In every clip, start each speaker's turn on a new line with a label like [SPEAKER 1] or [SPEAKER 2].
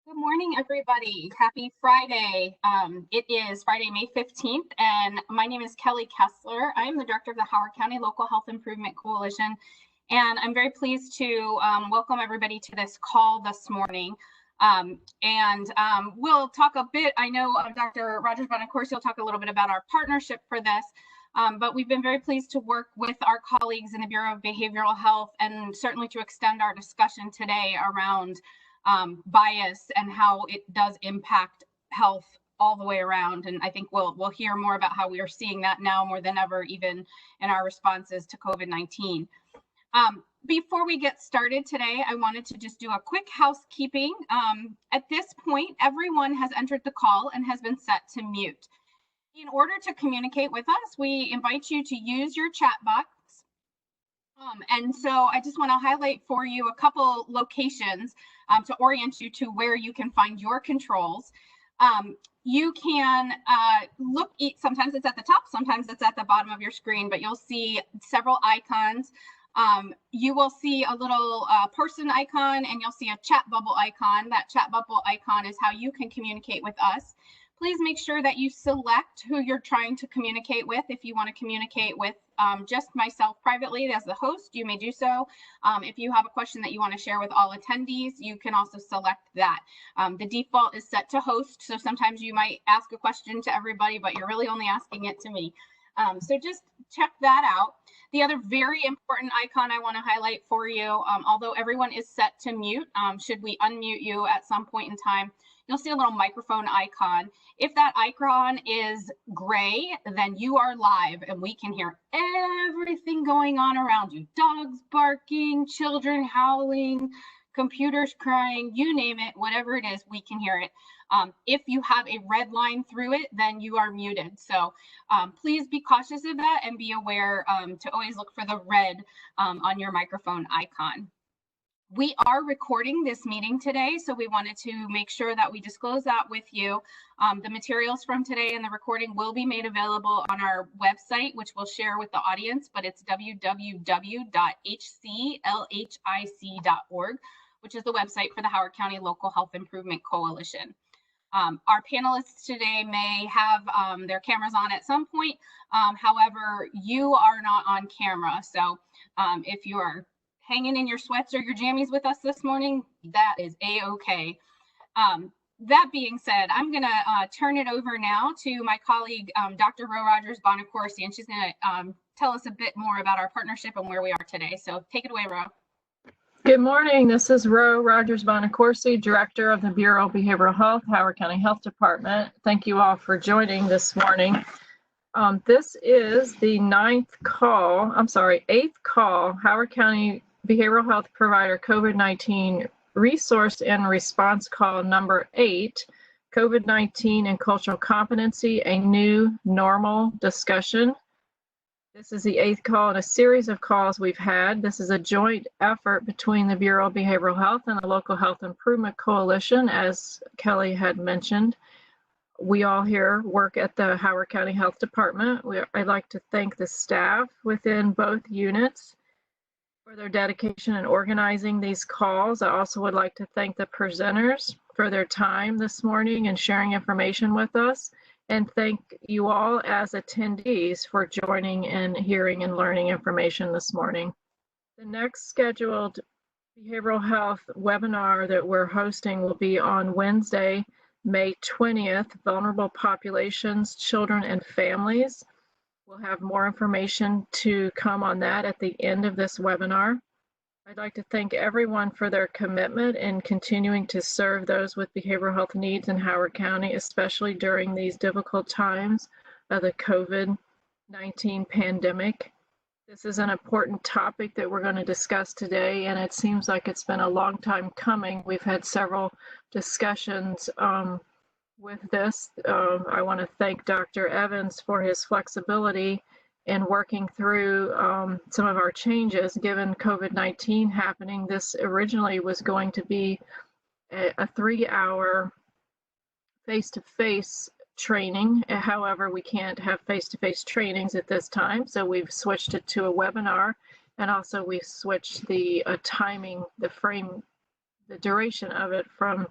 [SPEAKER 1] Good morning, everybody. Happy Friday. It is Friday, May 15th, and my name is Kelly Kessler. I am the director of the Howard County Local Health Improvement Coalition, and I'm very pleased to welcome everybody to this call this morning. We'll talk a bit, I know Dr. Rogers Bonacorsi will talk a little bit about our partnership for this, but we've been very pleased to work with our colleagues in the Bureau of Behavioral Health and certainly to extend our discussion today around bias and how it does impact health all the way around. And I think we'll hear more about how we are seeing that now more than ever, even in our responses to COVID-19. Before we get started today, I wanted to just do a quick housekeeping. At this point, everyone has entered the call and has been set to mute. In order to communicate with us, we invite you to use your chat box. And so I just want to highlight for you a couple locations to orient you to where you can find your controls. You can look, sometimes it's at the top, sometimes it's at the bottom of your screen, but you'll see several icons. You will see a little person icon and you'll see a chat bubble icon. That chat bubble icon is how you can communicate with us. Please make sure that you select who you're trying to communicate with. If you want to communicate with just myself privately as the host, you may do so. If you have a question that you want to share with all attendees, you can also select that. The default is set to host, so sometimes you might ask a question to everybody, but you're really only asking it to me. So just check that out. The other very important icon I want to highlight for you, although everyone is set to mute, should we unmute you at some point in time, you'll see a little microphone icon. If that icon is gray, then you are live and we can hear everything going on around you. Dogs barking, children howling, computers crying, you name it, whatever it is, we can hear it. If you have a red line through it, then you are muted. So please be cautious of that and be aware to always look for the red on your microphone icon. We are recording this meeting today, so we wanted to make sure that we disclose that with you. The materials from today and the recording will be made available on our website, which we'll share with the audience, but it's www.hclhic.org, which is the website for the Howard County Local Health Improvement Coalition. Our panelists today may have their cameras on at some point. However, you are not on camera. So if you are hanging in your sweats or your jammies with us this morning, that is a-okay. That being said, I'm going to turn it over now to my colleague, Dr. Ro Rogers Bonacorsi, and she's going to tell us a bit more about our partnership and where we are today. So take it away, Ro.
[SPEAKER 2] Good morning. This is Ro Rogers Bonacorsi, Director of the Bureau of Behavioral Health, Howard County Health Department. Thank you all for joining this morning. This is the eighth call, Howard County Behavioral Health Provider COVID-19 Resource and Response Call number 8, COVID-19 and Cultural Competency, a New Normal Discussion. This is the 8th call in a series of calls we've had. This is a joint effort between the Bureau of Behavioral Health and the Local Health Improvement Coalition, as Kelly had mentioned. We all here work at the Howard County Health Department. I'd like to thank the staff within both units for their dedication in organizing these calls. I also would like to thank the presenters for their time this morning and sharing information with us. And thank you all as attendees for joining and hearing and learning information this morning. The next scheduled behavioral health webinar that we're hosting will be on Wednesday, May 20th, Vulnerable Populations, Children and Families. We'll have more information to come on that at the end of this webinar. I'd like to thank everyone for their commitment in continuing to serve those with behavioral health needs in Howard County, especially during these difficult times of the COVID-19 pandemic. This is an important topic that we're going to discuss today, and it seems like it's been a long time coming. We've had several discussions with this. I want to thank Dr. Evans for his flexibility in working through some of our changes given COVID-19 happening. This originally was going to be a 3-hour face-to-face training. However, we can't have face-to-face trainings at this time, so we've switched it to a webinar, and also we've switched the timing, the duration of it from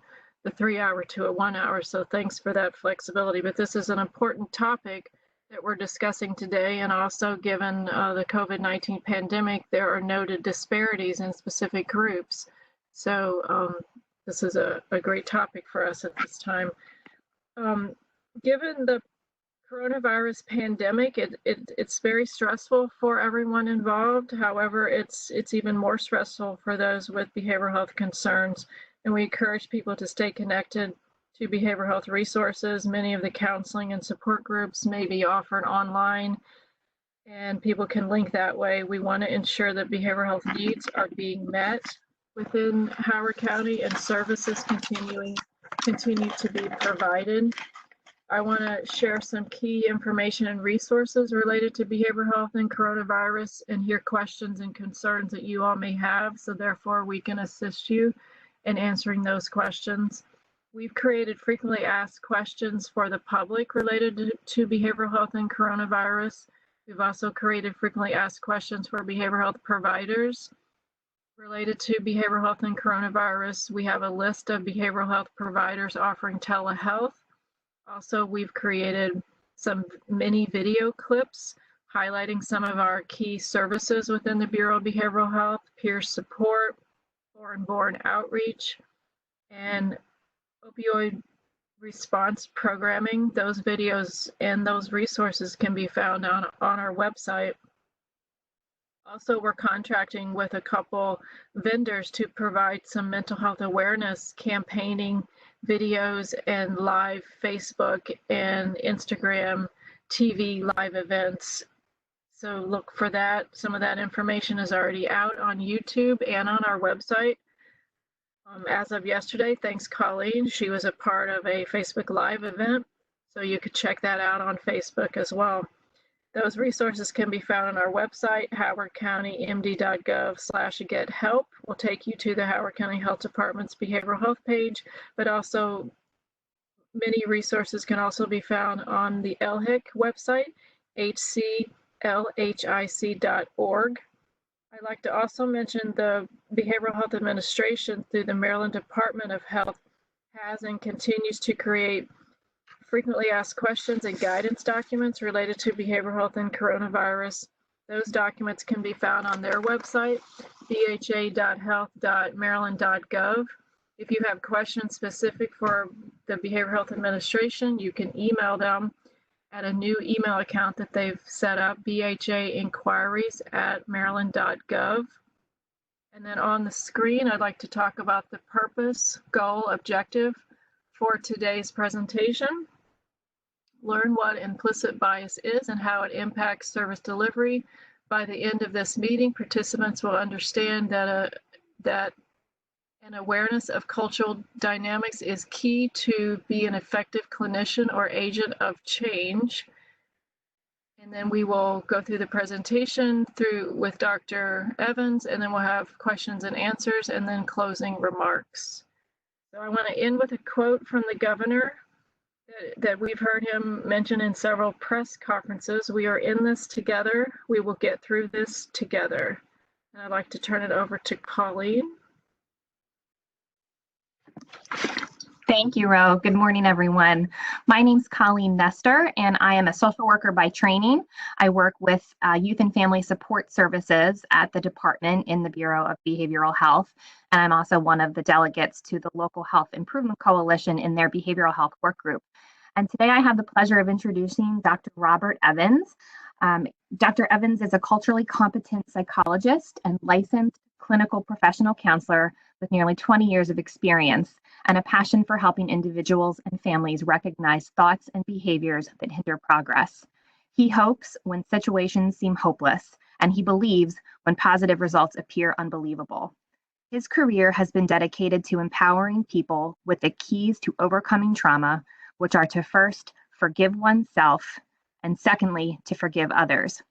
[SPEAKER 2] the 3-hour to a 1-hour. So thanks for that flexibility. But this is an important topic that we're discussing today. And also given the COVID-19 pandemic, there are noted disparities in specific groups. So this is a great topic for us at this time. Given the coronavirus pandemic, it's very stressful for everyone involved. However, it's even more stressful for those with behavioral health concerns. And we encourage people to stay connected to behavioral health resources. Many of the counseling and support groups may be offered online, and people can link that way. We want to ensure that behavioral health needs are being met within Howard County and services continue to be provided. I want to share some key information and resources related to behavioral health and coronavirus and hear questions and concerns that you all may have, so therefore we can assist you in answering those questions. We've created frequently asked questions for the public related to behavioral health and coronavirus. We've also created frequently asked questions for behavioral health providers related to behavioral health and coronavirus. We have a list of behavioral health providers offering telehealth. Also, we've created some mini video clips highlighting some of our key services within the Bureau of Behavioral Health: peer support, foreign-born outreach, and opioid response programming. Those videos and those resources can be found on our website. Also, we're contracting with a couple vendors to provide some mental health awareness campaigning videos and live Facebook and Instagram TV live events. So look for that. Some of that information is already out on YouTube and on our website. As of yesterday, thanks Colleen, she was a part of a Facebook Live event, so you could check that out on Facebook as well. Those resources can be found on our website, howardcountymd.gov/gethelp. Will take you to the Howard County Health Department's behavioral health page, but also many resources can also be found on the LHIC website, hclhic.org. I'd like to also mention the Behavioral Health Administration through the Maryland Department of Health has and continues to create frequently asked questions and guidance documents related to behavioral health and coronavirus. Those documents can be found on their website, bha.health.maryland.gov. If you have questions specific for the Behavioral Health Administration, you can email them at a new email account that they've set up, bhainquiries@maryland.gov. And then on the screen, I'd like to talk about the purpose, goal, objective for today's presentation. Learn what implicit bias is and how it impacts service delivery. By the end of this meeting, participants will understand that an awareness of cultural dynamics is key to be an effective clinician or agent of change. And then we will go through the presentation with Dr. Evans, and then we'll have questions and answers and then closing remarks. So I want to end with a quote from the governor that we've heard him mention in several press conferences. We are in this together. We will get through this together. And I'd like to turn it over to Colleen.
[SPEAKER 3] Thank you, Ro. Good morning, everyone. My name's Colleen Nestor, and I am a social worker by training. I work with Youth and Family Support Services at the department in the Bureau of Behavioral Health, and I'm also one of the delegates to the Local Health Improvement Coalition in their behavioral health work group. And today I have the pleasure of introducing Dr. Robert Evans. Dr. Evans is a culturally competent psychologist and licensed clinical professional counselor with nearly 20 years of experience and a passion for helping individuals and families recognize thoughts and behaviors that hinder progress. He hopes when situations seem hopeless, and he believes when positive results appear unbelievable. His career has been dedicated to empowering people with the keys to overcoming trauma, which are to first forgive oneself, and secondly, to forgive others.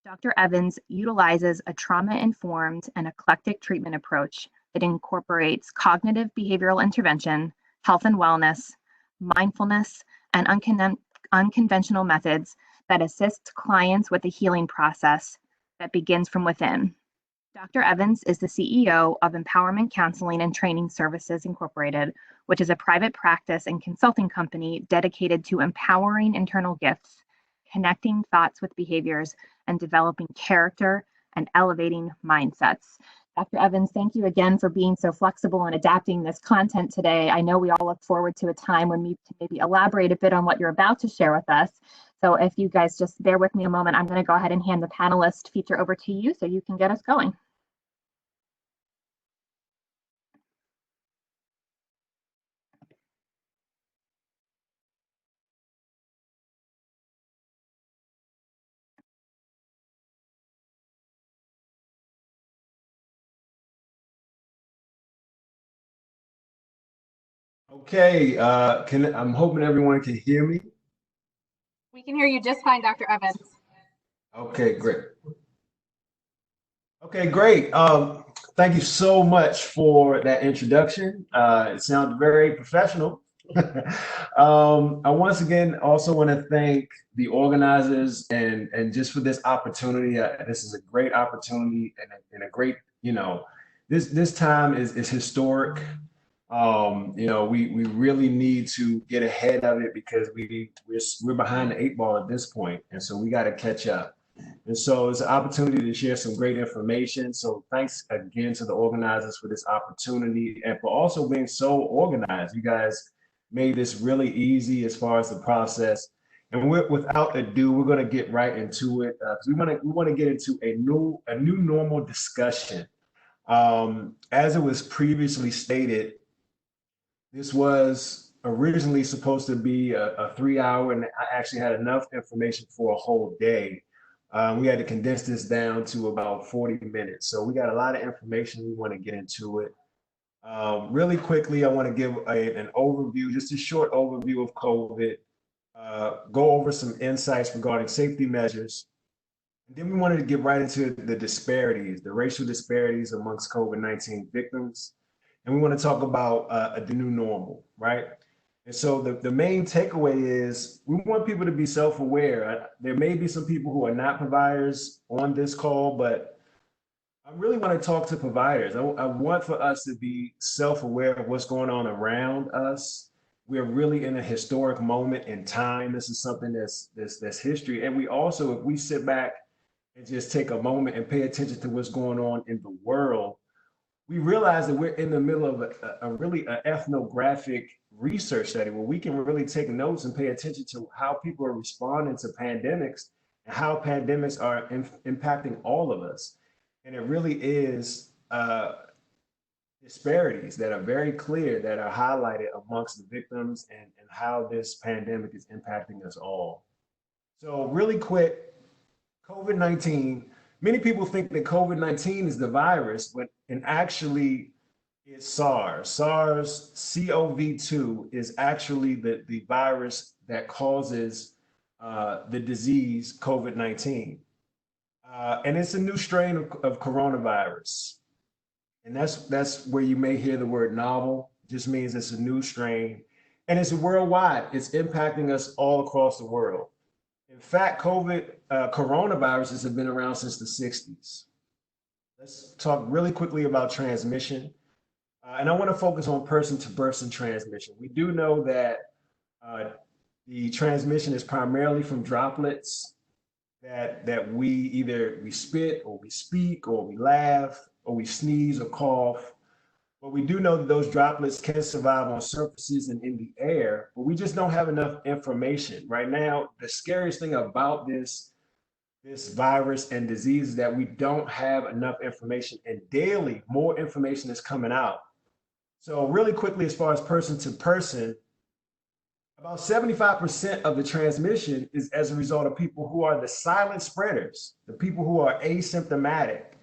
[SPEAKER 3] Dr. Evans utilizes a trauma-informed and eclectic treatment approach that incorporates cognitive behavioral intervention, health and wellness, mindfulness, and unconventional methods that assist clients with a healing process that begins from within. Dr. Evans is the CEO of Empowerment Counseling and Training Services Incorporated, which is a private practice and consulting company dedicated to empowering internal gifts, connecting thoughts with behaviors, and developing character and elevating mindsets. Dr. Evans, thank you again for being so flexible and adapting this content today. I know we all look forward to a time when we can maybe elaborate a bit on what you're about to share with us. So if you guys just bear with me a moment, I'm going to go ahead and hand the panelist feature over to you so you can get us going.
[SPEAKER 4] Okay, I'm hoping everyone can hear me.
[SPEAKER 1] We can hear you just fine, Dr. Evans.
[SPEAKER 4] Okay, great. Okay, great. Thank you so much for that introduction. It sounds very professional. I once again also want to thank the organizers and just for this opportunity. This is a great opportunity and a great, this time is historic. We really need to get ahead of it because we're behind the 8 ball at this point, and so we got to catch up. And so it's an opportunity to share some great information. So thanks again to the organizers for this opportunity and for also being so organized. You guys made this really easy as far as the process. And without ado, we're going to get right into it. We want to get into a new normal discussion. As it was previously stated, this was originally supposed to be a 3-hour, and I actually had enough information for a whole day. We had to condense this down to about 40 minutes. So we got a lot of information. We want to get into it. Really quickly, I want to give an overview, just a short overview of COVID, go over some insights regarding safety measures. And then we wanted to get right into the disparities, the racial disparities amongst COVID-19 victims. And we want to talk about the new normal, right? And so the main takeaway is we want people to be self-aware. There may be some people who are not providers on this call, but I really want to talk to providers. I want for us to be self-aware of what's going on around us. We're really in a historic moment in time. This is something that's history. And we also, if we sit back and just take a moment and pay attention to what's going on in the world, we realize that we're in the middle of a really ethnographic research study where we can really take notes and pay attention to how people are responding to pandemics and how pandemics are impacting all of us. And it really is disparities that are very clear, that are highlighted amongst the victims and how this pandemic is impacting us all. So really quick, COVID-19, many people think that COVID-19 is the virus, but actually it's SARS. SARS-CoV-2 is actually the virus that causes the disease COVID-19. And it's a new strain of coronavirus. And that's where you may hear the word novel. It just means it's a new strain. And it's worldwide. It's impacting us all across the world. In fact, coronaviruses have been around since the 60s. Let's talk really quickly about transmission. And I want to focus on person-to-person transmission. We do know that the transmission is primarily from droplets that we spit or we speak or we laugh or we sneeze or cough. But we do know that those droplets can survive on surfaces and in the air, but we just don't have enough information. Right now, the scariest thing about this virus and disease is that we don't have enough information, and daily more information is coming out. So really quickly, as far as person to person, about 75% of the transmission is as a result of people who are the silent spreaders, the people who are asymptomatic.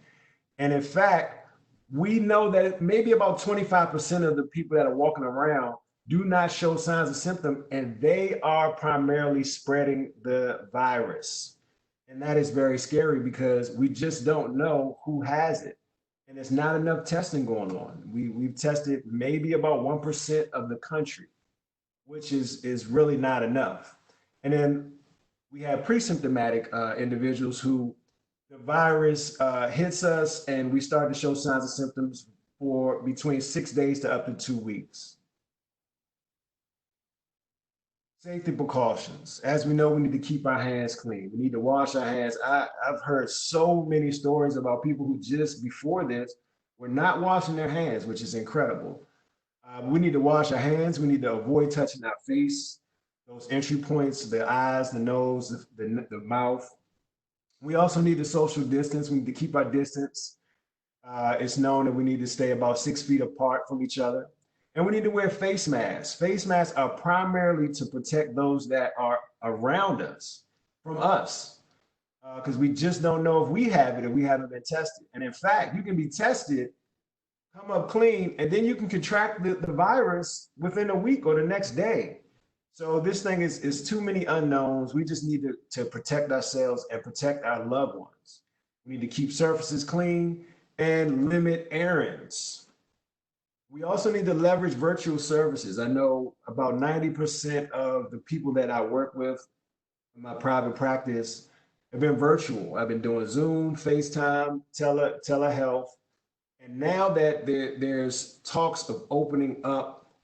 [SPEAKER 4] And in fact, we know that maybe about 25% of the people that are walking around do not show signs of symptom, and they are primarily spreading the virus. And that is very scary because we just don't know who has it. And there's not enough testing going on. We've tested maybe about 1% of the country, which is really not enough. And then we have pre-symptomatic individuals who the virus hits us and we start to show signs and symptoms for between 6 days to up to 2 weeks. Safety precautions. As we know, we need to keep our hands clean. We need to wash our hands. I've heard so many stories about people who just before this were not washing their hands, which is incredible. We need to wash our hands. We need to avoid touching our face, those entry points, the eyes, the nose, the mouth. We also need to social distance. We need to keep our distance. It's known that we need to stay about 6 feet apart from each other. And we need to wear face masks. Face masks are primarily to protect those that are around us from us, because we just don't know if we have it if we haven't been tested. And in fact, you can be tested, come up clean, and then you can contract the virus within a week or the next day. So this thing is too many unknowns. We just need to protect ourselves and protect our loved ones. We need to keep surfaces clean and limit errands. We also need to leverage virtual services. I know about 90% of the people that I work with in my private practice have been virtual. I've been doing Zoom, FaceTime, telehealth. And now that there's talks of opening up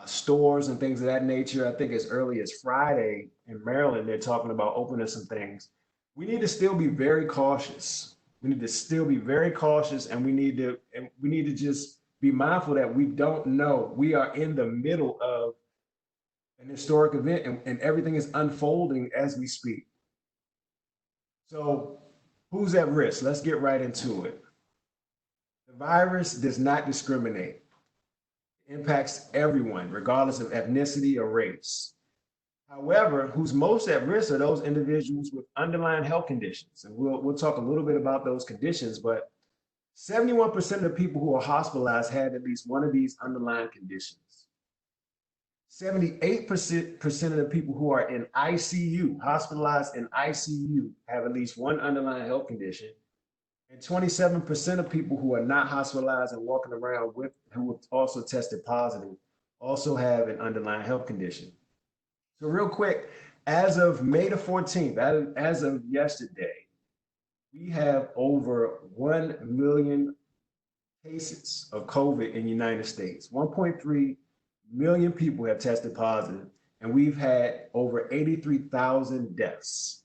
[SPEAKER 4] stores and things of that nature, I think as early as Friday in Maryland, they're talking about opening some things. We need to still be very cautious. We need to still be very cautious, and we need to just be mindful that we don't know. We are in the middle of an historic event, and everything is unfolding as we speak. So who's at risk? Let's get right into it. The virus does not discriminate. It impacts everyone, regardless of ethnicity or race. However, who's most at risk are those individuals with underlying health conditions. And we'll talk a little bit about those conditions, but 71% of the people who are hospitalized had at least one of these underlying conditions. 78% of the people who are in ICU, hospitalized in ICU, have at least one underlying health condition. And 27% of people who are not hospitalized and walking around with, who have also tested positive, also have an underlying health condition. So real quick, as of May the 14th, as of yesterday, we have over 1 million cases of COVID in the United States. 1.3 million people have tested positive, and we've had over 83,000 deaths.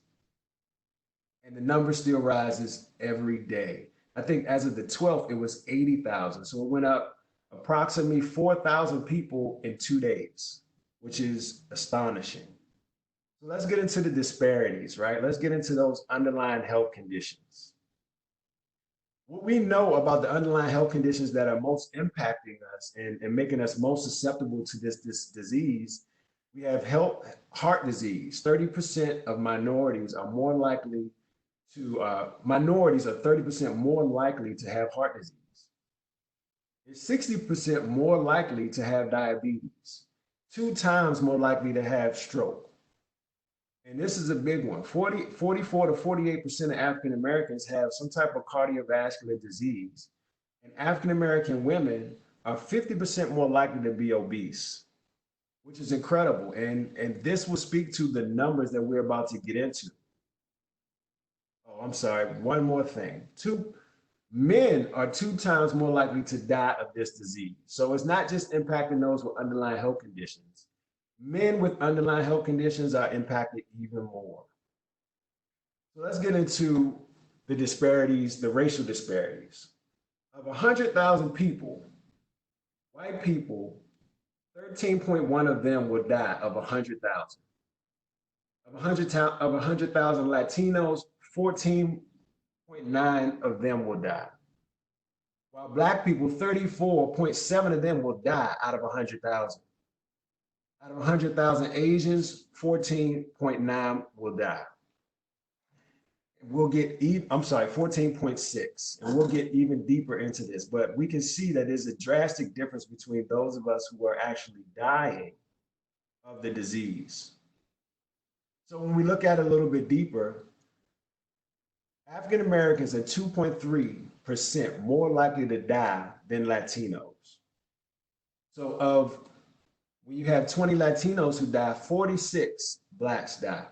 [SPEAKER 4] And the number still rises every day. I think as of the 12th, it was 80,000. So it went up approximately 4,000 people in 2 days, which is astonishing. So let's get into the disparities, right? Let's get into those underlying health conditions. What we know about the underlying health conditions that are most impacting us and making us most susceptible to this disease, we have heart disease. 30% of minorities are more likely to, minorities are 30% more likely to have heart disease. They're 60% more likely to have diabetes, 2 times more likely to have stroke. And this is a big one. 44 to 48% of African Americans have some type of cardiovascular disease. And African American women are 50% more likely to be obese, which is incredible. And this will speak to the numbers that we're about to get into. Oh, I'm sorry, one more thing. Men are 2 times more likely to die of this disease. So it's not just impacting those with underlying health conditions. Men with underlying health conditions are impacted even more. So let's get into the disparities, the racial disparities. Of 100,000 people, white people, 13.1 of them will die of 100,000. Of 100,000 Latinos, 14.9 of them will die. While Black people, 34.7 of them will die out of 100,000. Out of 100,000 Asians, 14.9 will die. We'll get, 14.6, and we'll get even deeper into this, but we can see that there's a drastic difference between those of us who are actually dying of the disease. So when we look at it a little bit deeper, African Americans are 2.3% more likely to die than Latinos. So when you have 20 Latinos who die, 46 Blacks die.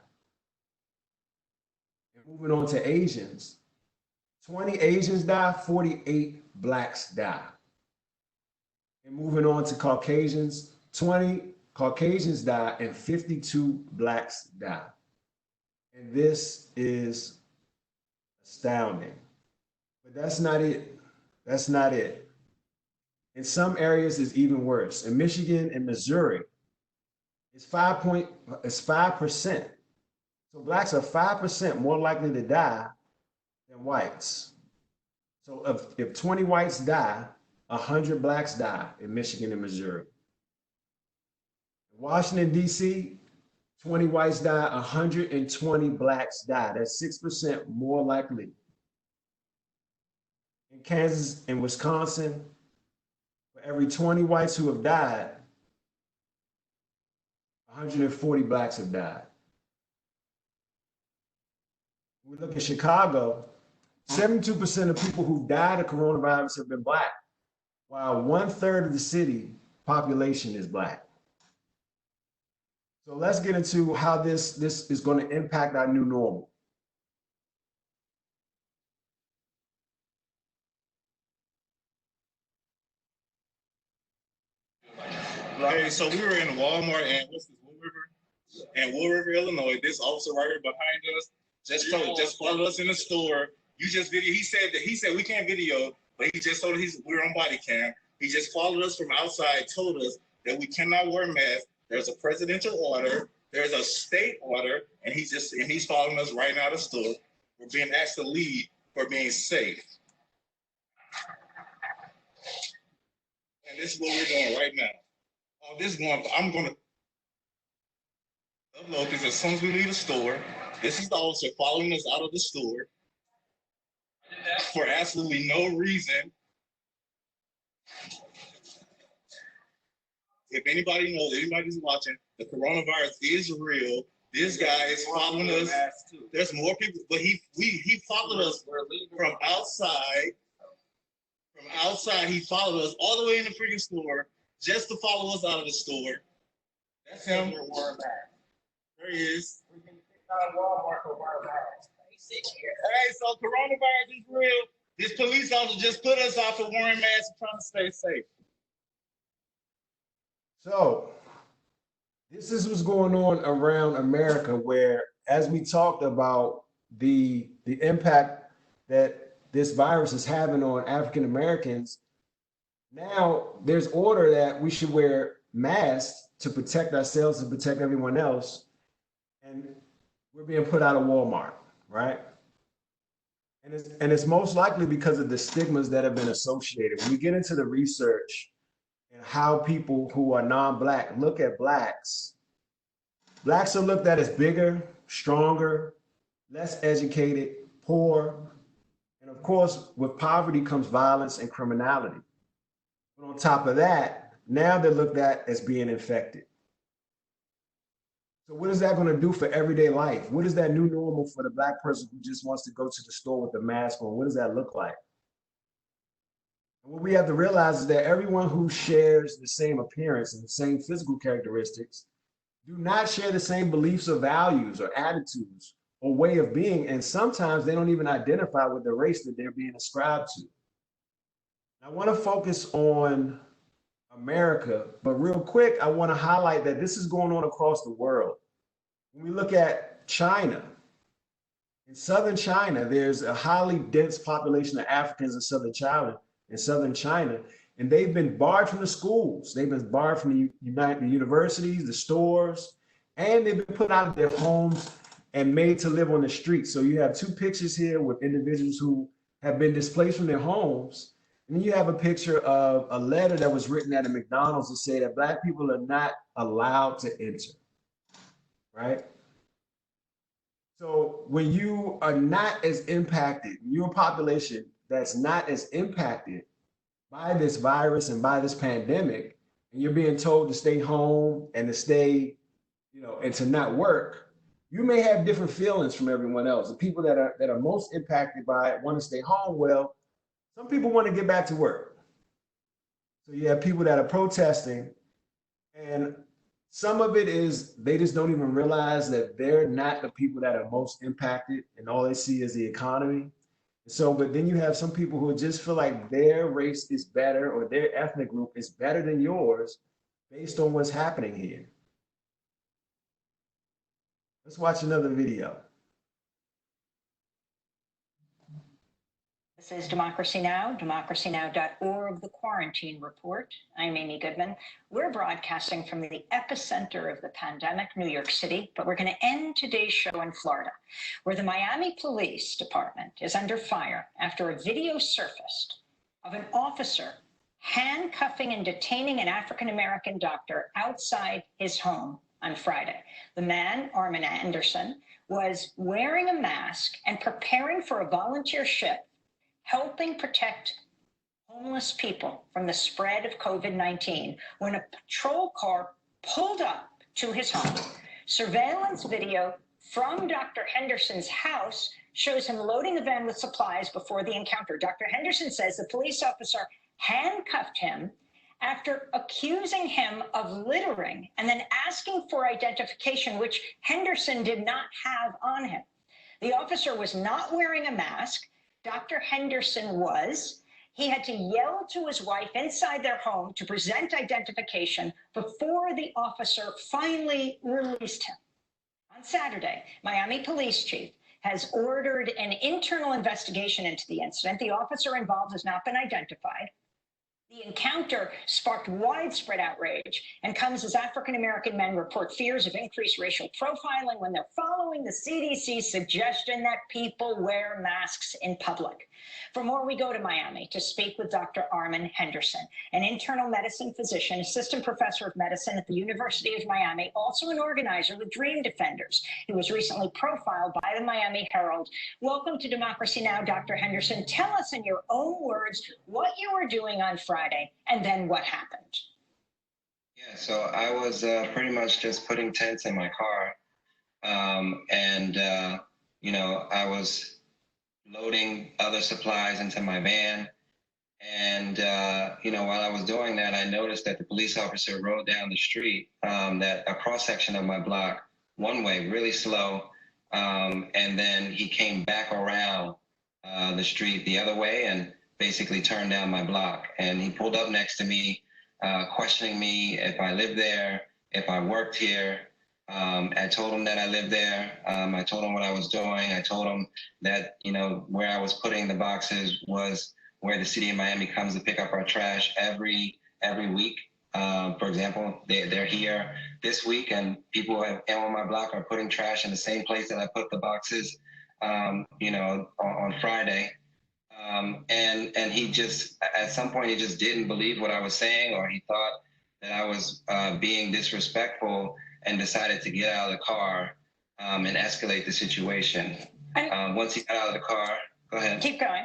[SPEAKER 4] And moving on to Asians, 20 Asians die, 48 blacks die. And moving on to Caucasians, 20 Caucasians die and 52 blacks die. And this is astounding. But that's not it. That's not it. In some areas, it's even worse. In Michigan and Missouri, it's 5%. So blacks are 5% more likely to die than whites. So if 20 whites die, 100 blacks die in Michigan and Missouri. In Washington, D.C., 20 whites die, 120 blacks die. That's 6% more likely. In Kansas and Wisconsin, for every 20 whites who have died, 140 blacks have died. We look at Chicago, 72% of people who died of coronavirus have been black, while 1/3 of the city population is black. So let's get into how this is going to impact our new normal.
[SPEAKER 5] Hey, so we were in Walmart and what's this, Wood River? And Wood River, Illinois. This officer right here behind us just followed us in the store. You just video. He said we can't video, but he just told us we're on body cam. He just followed us from outside, told us that we cannot wear masks. There's a presidential order, there's a state order, and he's following us right now to the store. We're being asked to leave for being safe. And this is what we're doing right now. I'm going to upload this as soon as we leave the store. This is the officer following us out of the store for absolutely no reason. If anybody knows, anybody's watching, the coronavirus is real. This guy is following us. There's more people, but he followed us from outside. From outside, he followed us all the way in the freaking store just to follow us out of the store. That's him. There he is. We can pick out Walmart for wear masks. Hey, so coronavirus is real. This police officer just put us out for wearing masks and trying to stay safe.
[SPEAKER 4] So this is what's going on around America, where as we talked about the impact that this virus is having on African Americans, now there's order that we should wear masks to protect ourselves and protect everyone else. And we're being put out of Walmart, right? And it's most likely because of the stigmas that have been associated. When we get into the research and how people who are non-black look at blacks are looked at as bigger, stronger, less educated, poor. And of course, with poverty comes violence and criminality. But on top of that, now they're looked at as being infected. So what is that going to do for everyday life? What is that new normal for the black person who just wants to go to the store with a mask on? What does that look like? And what we have to realize is that everyone who shares the same appearance and the same physical characteristics do not share the same beliefs or values or attitudes or way of being. And sometimes they don't even identify with the race that they're being ascribed to. I want to focus on America, but real quick, I want to highlight that this is going on across the world. When we look at China, in southern China, there's a highly dense population of Africans in southern China, and they've been barred from the schools. They've been barred from the universities, the stores, and they've been put out of their homes and made to live on the streets. So you have two pictures here with individuals who have been displaced from their homes. And then you have a picture of a letter that was written at a McDonald's to say that black people are not allowed to enter, right? So when you are not as impacted, you're a population that's not as impacted by this virus and by this pandemic, and you're being told to stay home and to stay, and to not work, you may have different feelings from everyone else. The people that are most impacted by it want to stay home. Well, some people want to get back to work. So you have people that are protesting, and some of it is they just don't even realize that they're not the people that are most impacted, and all they see is the economy. So, but then you have some people who just feel like their race is better or their ethnic group is better than yours based on what's happening here. Let's watch another video.
[SPEAKER 6] This is Democracy Now!, democracynow.org, the Quarantine Report. I'm Amy Goodman. We're broadcasting from the epicenter of the pandemic, New York City, but we're going to end today's show in Florida, where the Miami Police Department is under fire after a video surfaced of an officer handcuffing and detaining an African-American doctor outside his home on Friday. The man, Armin Anderson, was wearing a mask and preparing for a volunteer shift helping protect homeless people from the spread of COVID-19 when a patrol car pulled up to his home. Surveillance video from Dr. Henderson's house shows him loading a van with supplies before the encounter. Dr. Henderson says the police officer handcuffed him after accusing him of littering and then asking for identification, which Henderson did not have on him. The officer was not wearing a mask. Dr. Henderson was. He had to yell to his wife inside their home to present identification before the officer finally released him. On Saturday, Miami Police Chief has ordered an internal investigation into the incident. The officer involved has not been identified. The encounter sparked widespread outrage and comes as African-American men report fears of increased racial profiling when they're following the CDC's suggestion that people wear masks in public. For more, we go to Miami to speak with Dr. Armin Henderson, an internal medicine physician, assistant professor of medicine at the University of Miami, also an organizer with Dream Defenders. He was recently profiled by the Miami Herald. Welcome to Democracy Now!, Dr. Henderson. Tell us in your own words what you were doing on Friday and then what happened.
[SPEAKER 7] Yeah, so I was pretty much just putting tents in my car. I was loading other supplies into my van. And, while I was doing that, I noticed that the police officer rode down the street, that a cross section of my block, one way, really slow. And then he came back around the street the other way and basically turned down my block. And he pulled up next to me, questioning me if I lived there, if I worked here. I told him that I lived there. I told him what I was doing. I told him that, where I was putting the boxes was where the city of Miami comes to pick up our trash every week. For example, they're here this week, and people on my block are putting trash in the same place that I put the boxes, on Friday. And he just, at some point, he just didn't believe what I was saying, or he thought that I was being disrespectful, and decided to get out of the car and escalate the situation. Once he got out of the car, go ahead.
[SPEAKER 6] Keep going.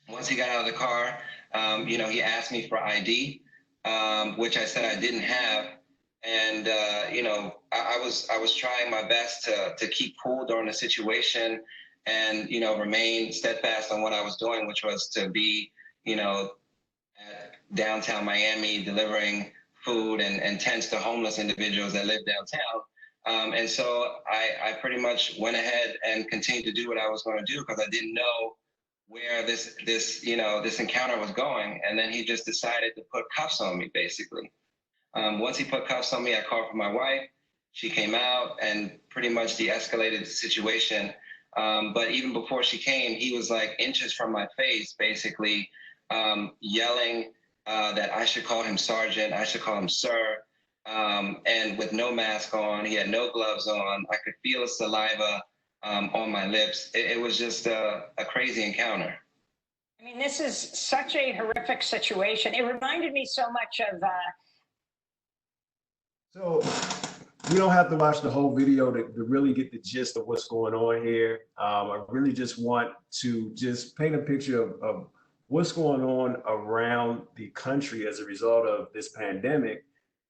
[SPEAKER 7] Once he got out of the car, he asked me for ID, which I said I didn't have. And, I was trying my best to keep cool during the situation and, remain steadfast on what I was doing, which was to be, at downtown Miami delivering food and tents to homeless individuals that live downtown. And so I pretty much went ahead and continued to do what I was going to do because I didn't know where this encounter was going. And then he just decided to put cuffs on me, basically. Once he put cuffs on me, I called for my wife. She came out and pretty much de-escalated the situation. But even before she came, he was like inches from my face, basically yelling that I should call him Sergeant, I should call him Sir. And with no mask on, he had no gloves on. I could feel his saliva on my lips. It was just a crazy encounter.
[SPEAKER 6] I mean, this is such a horrific situation. It reminded me so much of.
[SPEAKER 4] So we don't have to watch the whole video to really get the gist of what's going on here. I really just want to just paint a picture of what's going on around the country as a result of this pandemic,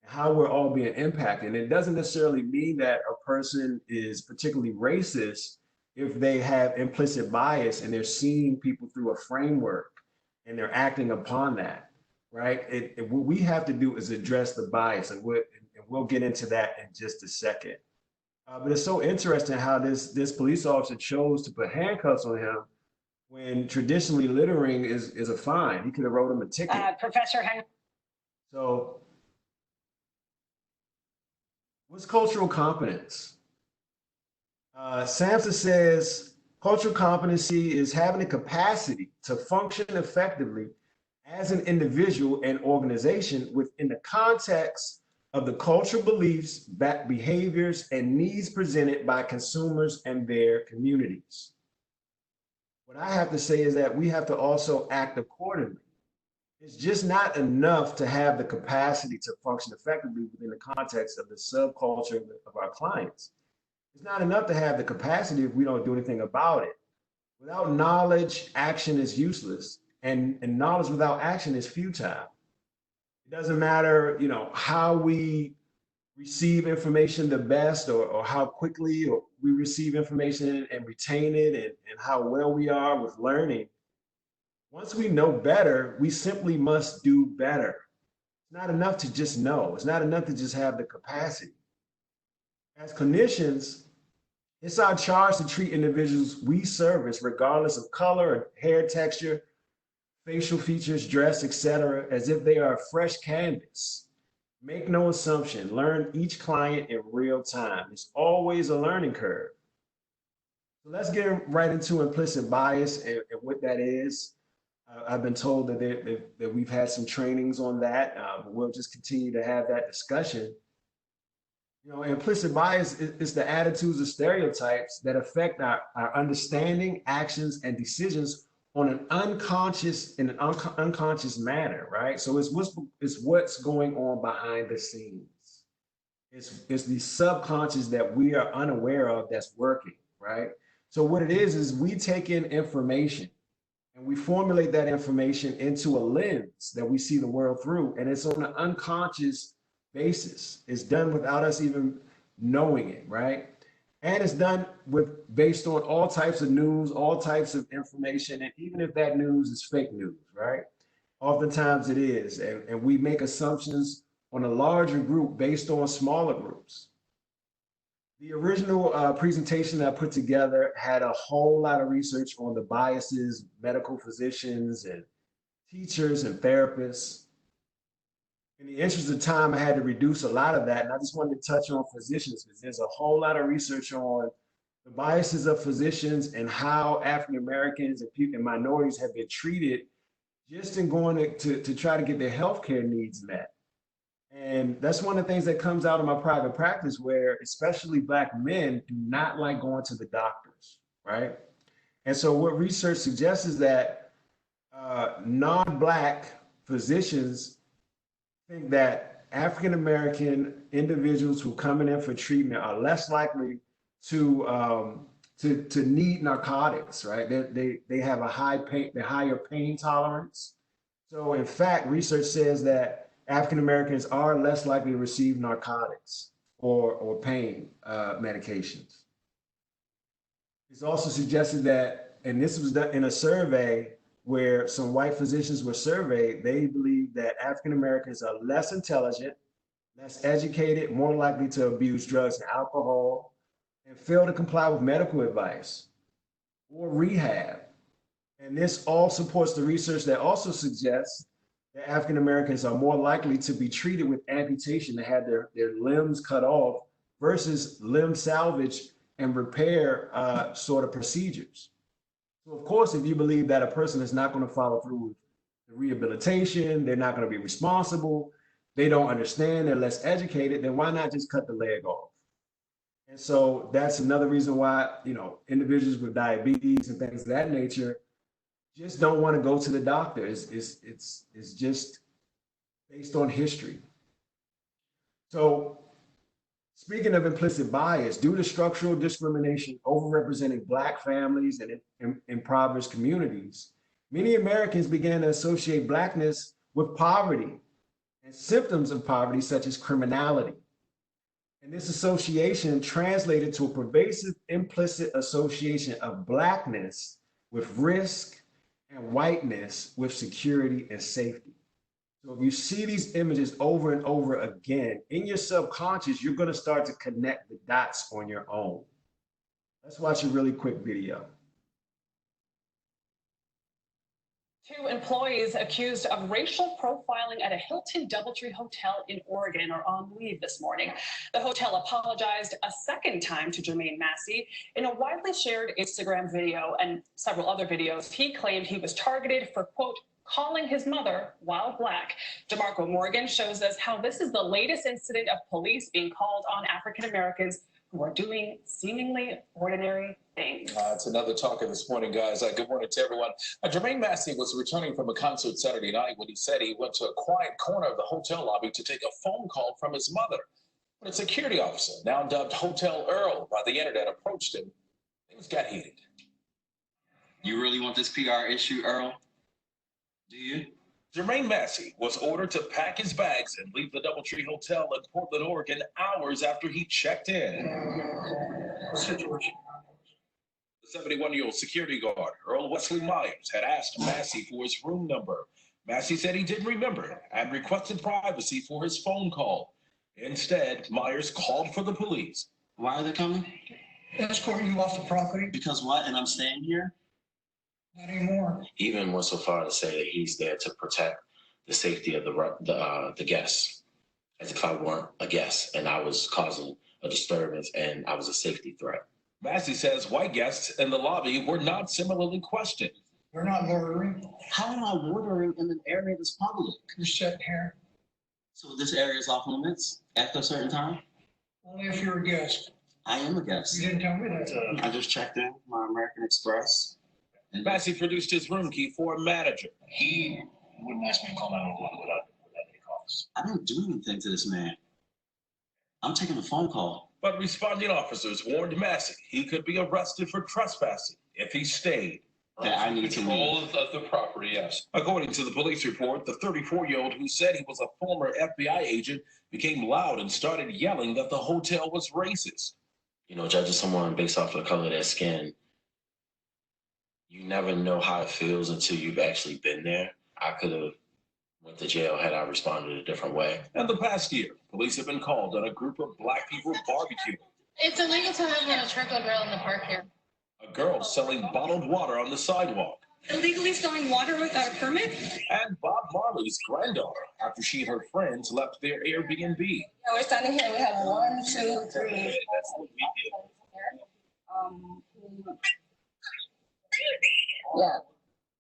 [SPEAKER 4] how we're all being impacted. And it doesn't necessarily mean that a person is particularly racist if they have implicit bias and they're seeing people through a framework and they're acting upon that, right? What we have to do is address the bias, and we'll get into that in just a second. But it's so interesting how this police officer chose to put handcuffs on him when traditionally littering is a fine. He could have wrote him a ticket.
[SPEAKER 6] Professor Henry.
[SPEAKER 4] So what's cultural competence? Sampson says cultural competency is having the capacity to function effectively as an individual and organization within the context of the cultural beliefs, behaviors, and needs presented by consumers and their communities. What I have to say is that we have to also act accordingly. It's just not enough to have the capacity to function effectively within the context of the subculture of our clients. It's not enough to have the capacity if we don't do anything about it. Without knowledge, action is useless, and knowledge without action is futile. It doesn't matter, how we receive information the best or how quickly or we receive information and retain it and how well we are with learning. Once we know better, we simply must do better. It's not enough to just know. It's not enough to just have the capacity. As clinicians, it's our charge to treat individuals we service, regardless of color, hair texture, facial features, dress, etc., as if they are a fresh canvas. Make no assumption. Learn each client in real time. It's always a learning curve. So let's get right into implicit bias and what that is. I've been told that we've had some trainings on that. We'll just continue to have that discussion. Implicit bias is the attitudes or stereotypes that affect our understanding, actions, and decisions on an unconscious manner, right? So it's what's going on behind the scenes. It's the subconscious that we are unaware of that's working, right? So what it is we take in information and we formulate that information into a lens that we see the world through, and it's on an unconscious basis. It's done without us even knowing it, right? And it's done based on all types of news, all types of information, and even if that news is fake news, right? Oftentimes it is, and we make assumptions on a larger group based on smaller groups. The original presentation that I put together had a whole lot of research on the biases, medical physicians and teachers and therapists. In the interest of time, I had to reduce a lot of that, and I just wanted to touch on physicians because there's a whole lot of research on the biases of physicians and how African Americans and people and minorities have been treated just in going to try to get their healthcare needs met. And that's one of the things that comes out of my private practice, where especially Black men do not like going to the doctors, right? And so what research suggests is that non-Black physicians think that African American individuals who coming in for treatment are less likely to need narcotics, right? They have a higher pain tolerance. So in fact, research says that African Americans are less likely to receive narcotics or pain medications. It's also suggested that, and this was done in a survey where some white physicians were surveyed, they believe that African Americans are less intelligent, less educated, more likely to abuse drugs and alcohol, and fail to comply with medical advice or rehab. And this all supports the research that also suggests that African Americans are more likely to be treated with amputation, to have their limbs cut off, versus limb salvage and repair sort of procedures. So of course, if you believe that a person is not going to follow through with the rehabilitation, they're not going to be responsible, they don't understand, they're less educated, then why not just cut the leg off? And so that's another reason why, individuals with diabetes and things of that nature just don't want to go to the doctor. It's just based on history. So speaking of implicit bias, due to structural discrimination overrepresenting Black families and impoverished communities, many Americans began to associate Blackness with poverty and symptoms of poverty, such as criminality. And this association translated to a pervasive implicit association of Blackness with risk and whiteness with security and safety. So if you see these images over and over again, in your subconscious, you're going to start to connect the dots on your own. Let's watch a really quick video.
[SPEAKER 8] Two employees accused of racial profiling at a Hilton Doubletree Hotel in Oregon are on leave this morning. The hotel apologized a second time to Jermaine Massey. In a widely shared Instagram video and several other videos, he claimed he was targeted for, quote, calling his mother while Black. DeMarco Morgan shows us how this is the latest incident of police being called on African Americans who are doing seemingly ordinary things.
[SPEAKER 9] It's another talker this morning, guys. Good morning to everyone. Jermaine Massey was returning from a concert Saturday night when he said he went to a quiet corner of the hotel lobby to take a phone call from his mother. When a security officer, now dubbed Hotel Earl by the internet, approached him, things got heated.
[SPEAKER 10] You really want this PR issue, Earl? Do you?
[SPEAKER 9] Jermaine Massey was ordered to pack his bags and leave the Doubletree Hotel in Portland, Oregon, hours after he checked in. Situation. The 71-year-old security guard, Earl Wesley Myers, had asked Massey for his room number. Massey said he didn't remember and requested privacy for his phone call. Instead, Myers called for the police.
[SPEAKER 10] Why are they coming?
[SPEAKER 11] Escorting you off the property.
[SPEAKER 10] Because what? And I'm staying here?
[SPEAKER 11] Not anymore.
[SPEAKER 12] Even went so far to say that he's there to protect the safety of the guests, as if I weren't a guest and I was causing a disturbance and I was a safety threat.
[SPEAKER 9] Massey says white guests in the lobby were not similarly questioned.
[SPEAKER 11] We're not loitering.
[SPEAKER 10] How am I loitering in an area that's public?
[SPEAKER 11] You're sitting here.
[SPEAKER 10] So this area is off limits after a certain time?
[SPEAKER 11] Only if you're a guest.
[SPEAKER 10] I am a guest.
[SPEAKER 11] You didn't tell me that.
[SPEAKER 10] I just checked in my American Express.
[SPEAKER 9] And Massey produced his room key for a manager.
[SPEAKER 11] He wouldn't ask me to call 911 without any cause.
[SPEAKER 10] I didn't do anything to this man. I'm taking a phone call.
[SPEAKER 9] But responding officers warned Massey he could be arrested for trespassing if he stayed.
[SPEAKER 10] That I need to
[SPEAKER 9] Control
[SPEAKER 10] leave.
[SPEAKER 9] of the property, yes. According to the police report, the 34-year-old who said he was a former FBI agent became loud and started yelling that the hotel was racist.
[SPEAKER 12] You know, judging someone based off of the color of their skin, you never know how it feels until you've actually been there. I could have went to jail had I responded a different way.
[SPEAKER 9] In the past year, police have been called on a group of Black people barbecuing.
[SPEAKER 13] It's illegal to have a charcoal grill in the park here.
[SPEAKER 9] A girl selling bottled water on the sidewalk.
[SPEAKER 13] Illegally selling water without a permit?
[SPEAKER 9] And Bob Marley's granddaughter after she and her friends left their Airbnb.
[SPEAKER 13] Yeah, we're standing here. We have 1, 2, 3, 4. Yeah.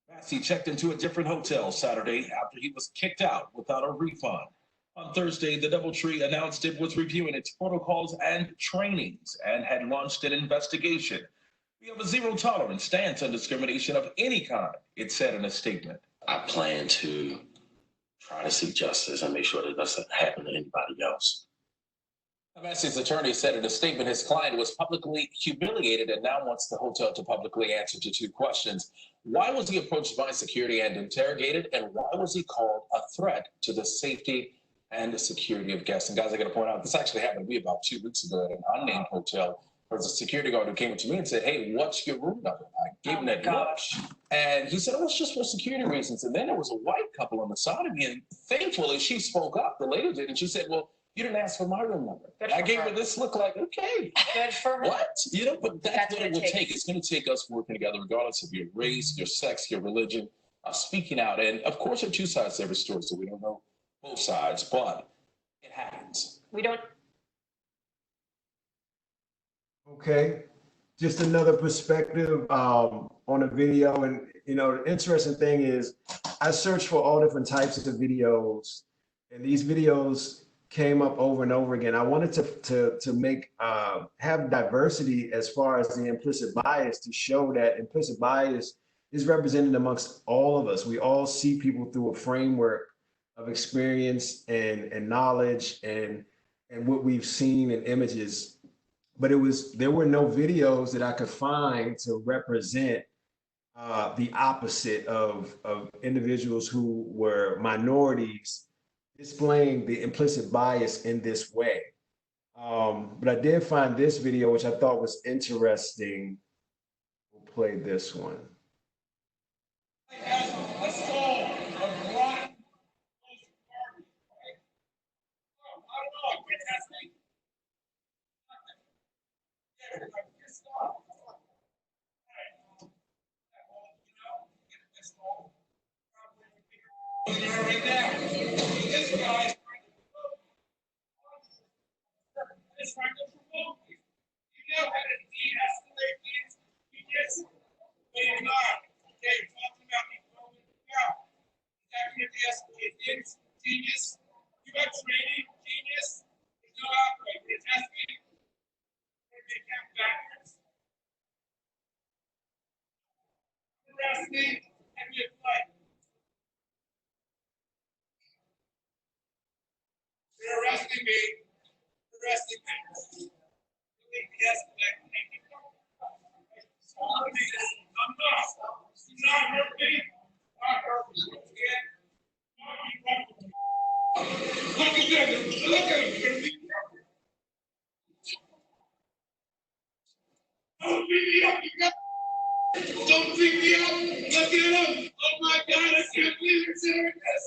[SPEAKER 9] Massey checked into a different hotel Saturday after he was kicked out without a refund. On Thursday, the Doubletree announced it was reviewing its protocols and trainings and had launched an investigation. We have a zero-tolerance stance on discrimination of any kind, it said in a statement.
[SPEAKER 12] I plan to try to seek justice and make sure that doesn't happen to anybody else.
[SPEAKER 9] Massey's attorney said in a statement his client was publicly humiliated and now wants the hotel to publicly answer to 2 questions. Why was he approached by security and interrogated? And why was he called a threat to the safety and the security of guests? And guys, I got to point out, this actually happened to me about 2 weeks ago at an unnamed hotel. There was a security guard who came up to me and said, "Hey, what's your room number?" I gave him that look. And he said, "Oh, it's just for security reasons." And then there was a white couple on the side of me. And thankfully, she spoke up. The lady did. And she said, "Well, you didn't ask for my room number." I gave her this look like, okay.
[SPEAKER 13] Good for her.
[SPEAKER 9] What? You know, but that's what it will take. It's going to take us working together, regardless of your race, your sex, your religion, speaking out. And of course, there are 2 sides to every story, so we don't know both sides, but it happens.
[SPEAKER 8] We don't.
[SPEAKER 4] Okay, just another perspective on a video. And, you know, the interesting thing is I searched for all different types of videos, and these videos came up over and over again. I wanted to make have diversity as far as the implicit bias, to show that implicit bias is represented amongst all of us. We all see people through a framework of experience and knowledge and what we've seen in images. But there were no videos that I could find to represent the opposite of individuals who were minorities displaying the implicit bias in this way. But I did find this video, which I thought was interesting. We'll play this one.
[SPEAKER 14] just trying to provoke you. You know how to de-escalate things. You just made it on. Okay, you're talking about me throwing it out. Is that going to de-escalate things? Genius. You got training, genius. There's no outbreak. You're testing. They count backwards. Arrest me and be a flight. You're arresting me. Arresting me. De-escalate. I'm not. It's not hurt me. Not hurt me. Look at them. Look at them. Don't beat me up. Don't beat me up. Look at them. Oh my God, I can't believe you're doing this.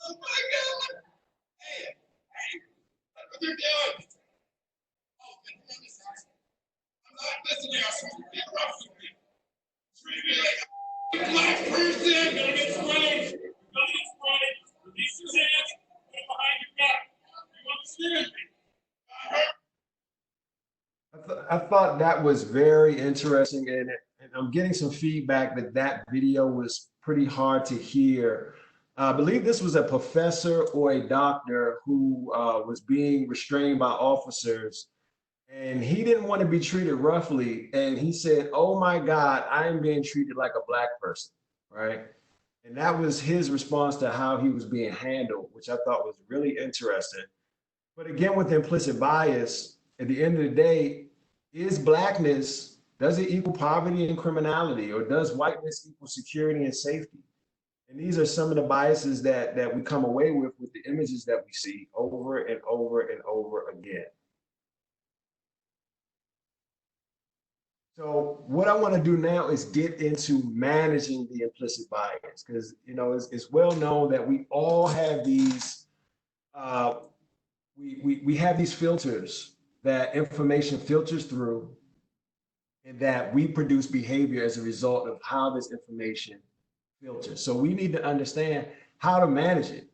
[SPEAKER 14] Oh my God. Hey, look what they're doing. Oh, I'm not listening. I'm supposed to be roughing me. Treat me like a black person. Don't explain. Don't explain. Release your hands. Put it behind your back. You understand me?
[SPEAKER 4] I thought that was very interesting, and I'm getting some feedback that that video was pretty hard to hear. I believe this was a professor or a doctor who was being restrained by officers, and he didn't want to be treated roughly. And he said, "Oh my God, I am being treated like a black person," right? And that was his response to how he was being handled, which I thought was really interesting. But again, with implicit bias, at the end of the day, is blackness, does it equal poverty and criminality, or does whiteness equal security and safety? And these are some of the biases that we come away with the images that we see over and over and over again. So what I want to do now is get into managing the implicit bias, because it's well known that we all have these we have these filters that information filters through, and that we produce behavior as a result of how this information filters. So we need to understand how to manage it.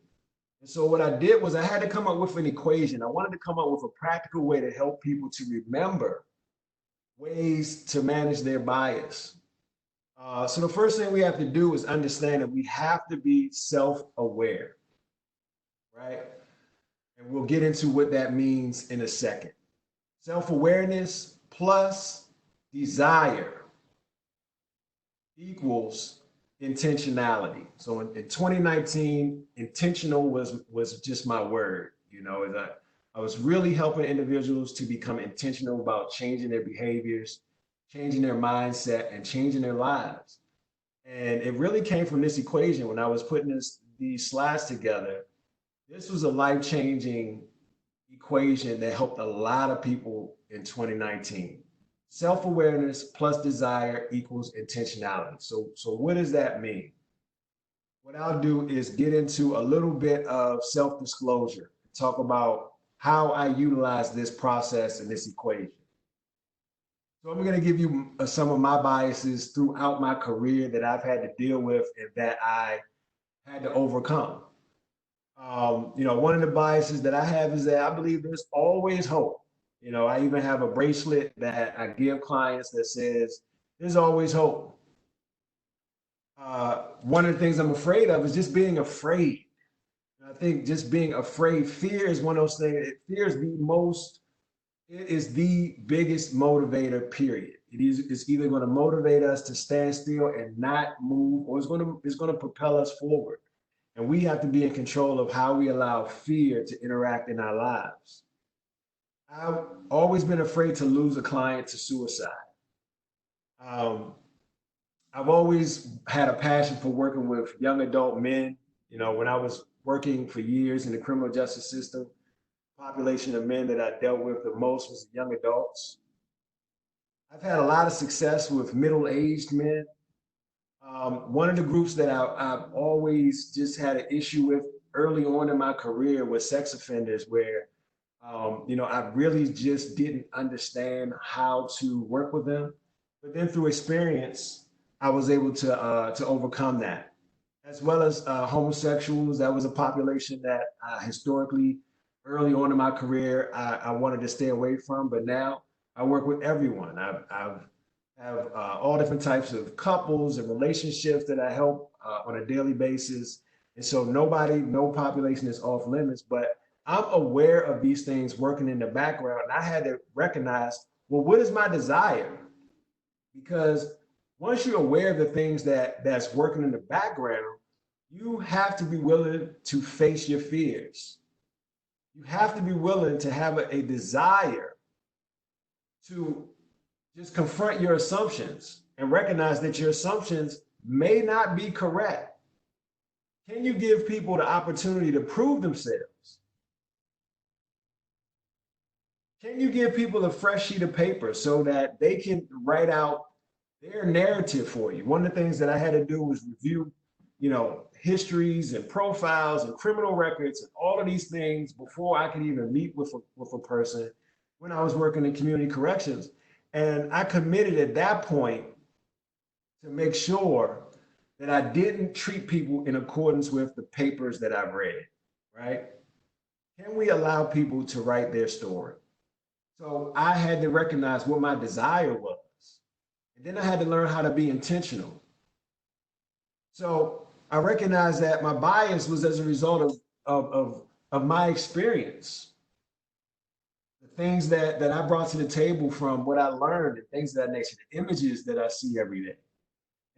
[SPEAKER 4] And so what I did was I had to come up with an equation. I wanted to come up with a practical way to help people to remember ways to manage their bias. So the first thing we have to do is understand that we have to be self-aware, right? And we'll get into what that means in a second. Self-awareness plus desire equals intentionality. So in 2019, intentional was just my word. I was really helping individuals to become intentional about changing their behaviors, changing their mindset, and changing their lives. And it really came from this equation when I was putting these slides together. This was a life-changing equation that helped a lot of people in 2019. Self-awareness plus desire equals intentionality. So what does that mean? What I'll do is get into a little bit of self-disclosure, talk about how I utilize this process and this equation. So I'm going to give you some of my biases throughout my career that I've had to deal with and that I had to overcome. One of the biases that I have is that I believe there's always hope. I even have a bracelet that I give clients that says, there's always hope. One of the things I'm afraid of is just being afraid. I think just being afraid, fear is one of those things. Fear is the biggest motivator, period. It's either going to motivate us to stand still and not move, or it's going to propel us forward. And we have to be in control of how we allow fear to interact in our lives. I've always been afraid to lose a client to suicide. I've always had a passion for working with young adult men. When I was working for years in the criminal justice system, the population of men that I dealt with the most was young adults. I've had a lot of success with middle-aged men. One of the groups that I've always just had an issue with early on in my career was sex offenders, where I really just didn't understand how to work with them. But then through experience, I was able to overcome that. As well as homosexuals, that was a population that historically early on in my career I wanted to stay away from, but now I work with everyone. I have all different types of couples and relationships that I help on a daily basis. And so no population is off limits, but I'm aware of these things working in the background. And I had to recognize, well, what is my desire? Because once you're aware of the things that's working in the background, you have to be willing to face your fears. You have to be willing to have a desire to just confront your assumptions and recognize that your assumptions may not be correct. Can you give people the opportunity to prove themselves? Can you give people a fresh sheet of paper so that they can write out their narrative for you? One of the things that I had to do was review, histories and profiles and criminal records and all of these things before I could even meet with a person when I was working in community corrections. And I committed at that point to make sure that I didn't treat people in accordance with the papers that I've read, right? Can we allow people to write their story? So I had to recognize what my desire was. And then I had to learn how to be intentional. So I recognized that my bias was as a result of my experience. The things that I brought to the table from what I learned and things of that nature, the images that I see every day.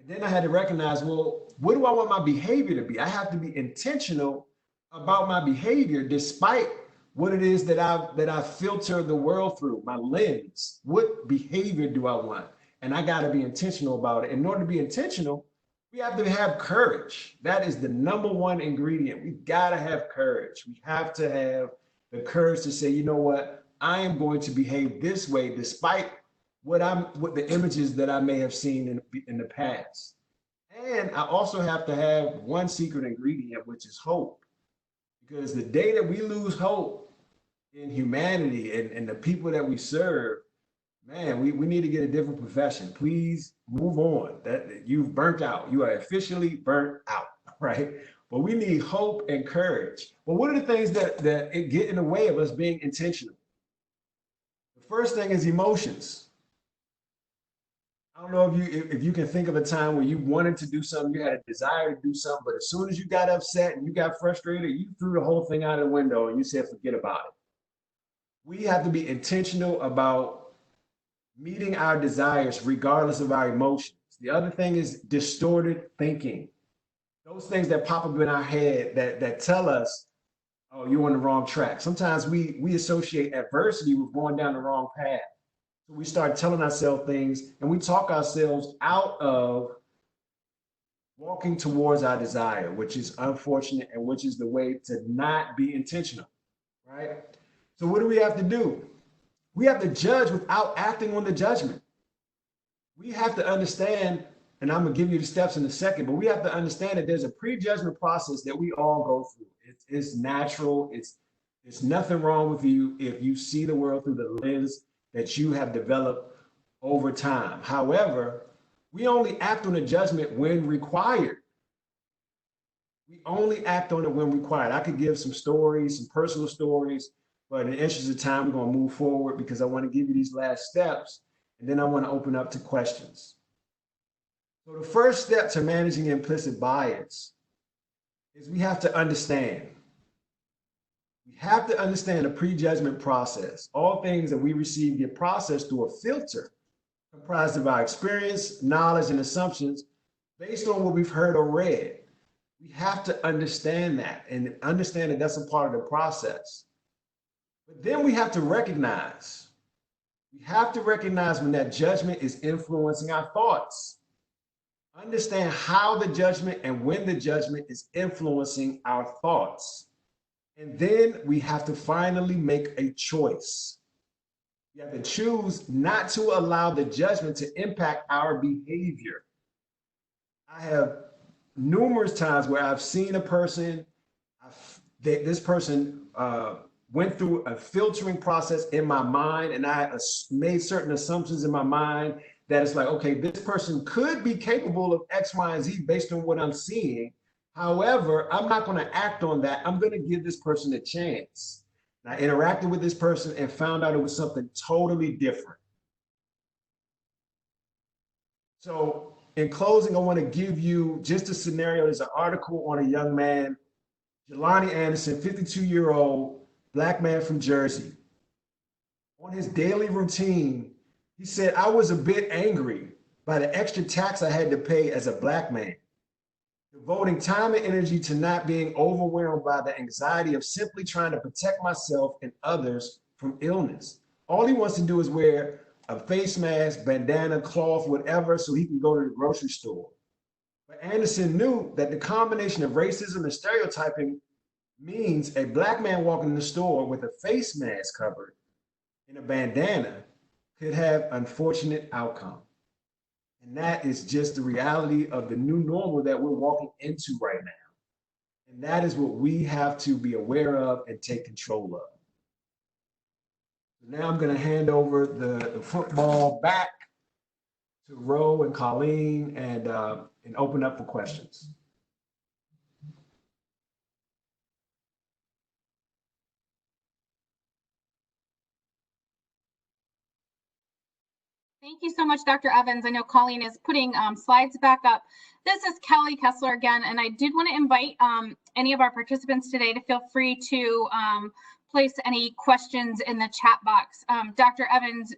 [SPEAKER 4] And then I had to recognize, well, what do I want my behavior to be? I have to be intentional about my behavior despite what it is that I filter the world through, my lens. What behavior do I want? And I got to be intentional about it. In order to be intentional, we have to have courage. That is the number one ingredient. We got to have courage. We have to have the courage to say, you know what? I am going to behave this way despite what the images that I may have seen in the past. And I also have to have one secret ingredient, which is hope. Because the day that we lose hope in humanity and the people that we serve, man, we need to get a different profession. Please move on. That you've burnt out. You are officially burnt out, right? But we need hope and courage. But what are the things that get in the way of us being intentional? The first thing is emotions. I don't know if you can think of a time where you wanted to do something, you had a desire to do something, but as soon as you got upset and you got frustrated, you threw the whole thing out of the window and you said, forget about it. We have to be intentional about meeting our desires regardless of our emotions. The other thing is distorted thinking. Those things that pop up in our head that tell us, oh, you're on the wrong track. Sometimes we associate adversity with going down the wrong path. So we start telling ourselves things and we talk ourselves out of walking towards our desire, which is unfortunate and which is the way to not be intentional, right? So what do we have to do? We have to judge without acting on the judgment. We have to understand, and I'm gonna give you the steps in a second, but we have to understand that there's a pre-judgment process that we all go through. It's natural. It's nothing wrong with you if you see the world through the lens that you have developed over time. However, we only act on the judgment when required. We only act on it when required. I could give some stories, some personal stories, but in the interest of time, we're going to move forward because I want to give you these last steps, and then I want to open up to questions. So the first step to managing implicit bias is we have to understand. We have to understand the prejudgment process. All things that we receive get processed through a filter comprised of our experience, knowledge, and assumptions based on what we've heard or read. We have to understand that and understand that that's a part of the process. But then we have to recognize when that judgment is influencing our thoughts. Understand how the judgment and when the judgment is influencing our thoughts. And then we have to finally make a choice. We have to choose not to allow the judgment to impact our behavior. I have numerous times where I've seen a person, this person went through a filtering process in my mind, and I made certain assumptions in my mind that it's like, okay, this person could be capable of X, Y, and Z based on what I'm seeing. However, I'm not going to act on that. I'm going to give this person a chance. And I interacted with this person and found out it was something totally different. So in closing, I want to give you just a scenario. There's an article on a young man, Jelani Anderson, 52-year-old Black man from Jersey. On his daily routine, he said, I was a bit angry by the extra tax I had to pay as a Black man, devoting time and energy to not being overwhelmed by the anxiety of simply trying to protect myself and others from illness. All he wants to do is wear a face mask, bandana, cloth, whatever, so he can go to the grocery store. But Anderson knew that the combination of racism and stereotyping means a Black man walking in the store with a face mask covered in a bandana could have unfortunate outcome. And that is just the reality of the new normal that we're walking into right now. And that is what we have to be aware of and take control of. Now I'm going to hand over the football back to Ro and Colleen and open up for questions.
[SPEAKER 1] Thank you so much, Dr. Evans. I know Colleen is putting slides back up. This is Kelly Kessler again, and I did want to invite any of our participants today to feel free to place any questions in the chat box. Dr. Evans'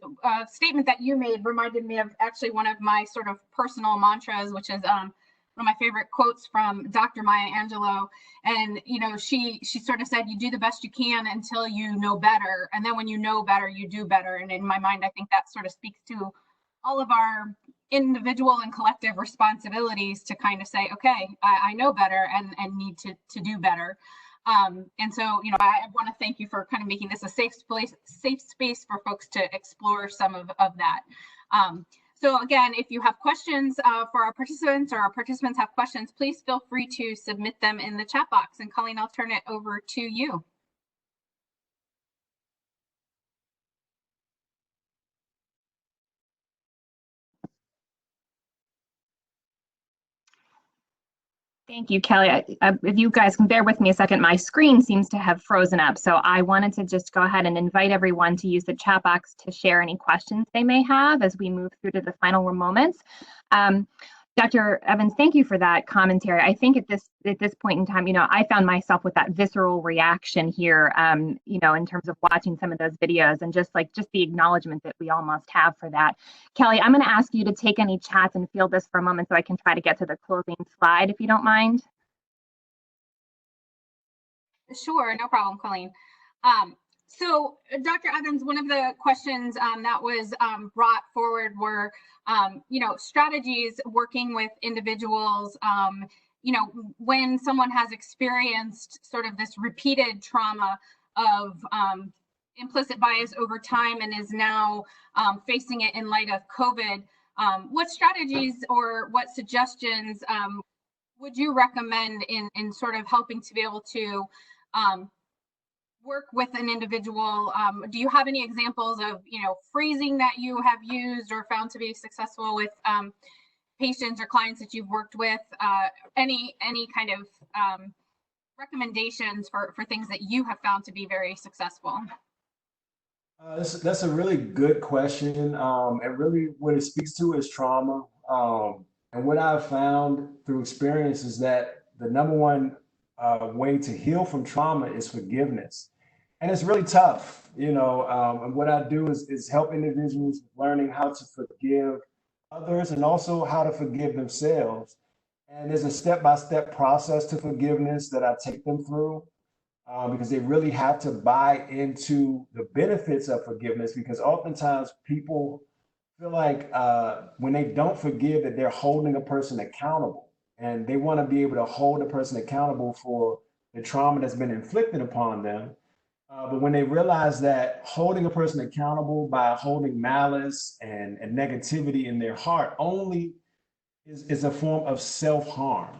[SPEAKER 1] statement that you made reminded me of actually one of my sort of personal mantras, which is one of my favorite quotes from Dr. Maya Angelou. And, you know, she sort of said, you do the best you can until you know better. And then when you know better, you do better. And in my mind, I think that sort of speaks to all of our individual and collective responsibilities to kind of say, okay, I know better and need to do better. And so, you know, I want to thank you for kind of making this a safe space for folks to explore some of that. So again, if you have questions for our participants or our participants have questions, please feel free to submit them in the chat box. And Colleen, I'll turn it over to you.
[SPEAKER 3] Thank you, Kelly. If you guys can bear with me a second, my screen seems to have frozen up. So I wanted to just go ahead and invite everyone to use the chat box to share any questions they may have as we move through to the final moments. Dr. Evans, thank you for that commentary. I think at this point in time, you know, I found myself with that visceral reaction here, you know, in terms of watching some of those videos and just the acknowledgement that we all must have for that. Kelly, I'm going to ask you to take any chats and field this for a moment so I can try to get to the closing slide, if you don't mind.
[SPEAKER 1] Sure, no problem, Colleen. So, Dr. Evans, one of the questions that was brought forward were, you know, strategies working with individuals, you know, when someone has experienced sort of this repeated trauma of implicit bias over time and is now facing it in light of COVID. What strategies or what suggestions would you recommend in sort of helping to be able to work with an individual? Do you have any examples of, you know, phrasing that you have used or found to be successful with patients or clients that you've worked with? Any kind of recommendations for things that you have found to be very successful?
[SPEAKER 4] That's a really good question. And really what it speaks to is trauma. And what I've found through experience is that the number one way to heal from trauma is forgiveness. And it's really tough, you know, and what I do is help individuals learning how to forgive others and also how to forgive themselves. And there's a step-by-step process to forgiveness that I take them through because they really have to buy into the benefits of forgiveness, because oftentimes people feel like when they don't forgive that they're holding a person accountable, and they want to be able to hold a person accountable for the trauma that's been inflicted upon them. But when they realize that holding a person accountable by holding malice and negativity in their heart only is a form of self-harm.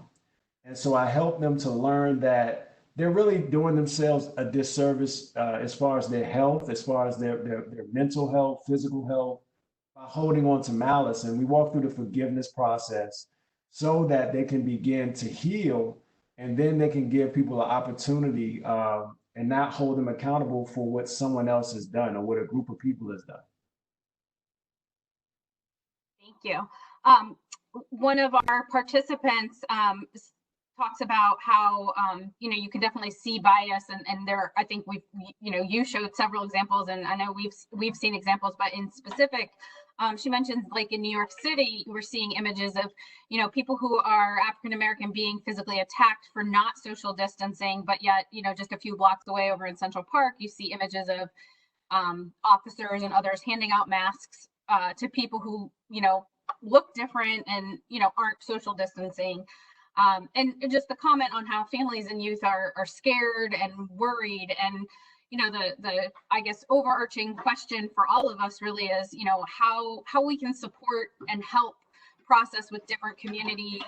[SPEAKER 4] And so I help them to learn that they're really doing themselves a disservice as far as their health, as far as their mental health, physical health, by holding on to malice. And we walk through the forgiveness process so that they can begin to heal, and then they can give people an opportunity and not hold them accountable for what someone else has done or what a group of people has done.
[SPEAKER 1] Thank you. One of our participants talks about how you can definitely see bias, and there, I think you showed several examples, and I know we've seen examples, but in specific, she mentions like in New York City, we're seeing images of people who are African American being physically attacked for not social distancing, but yet just a few blocks away over in Central Park, you see images of officers and others handing out masks to people who look different and aren't social distancing. And just the comment on how families and youth are scared and worried, and the I guess overarching question for all of us really is how we can support and help process with different communities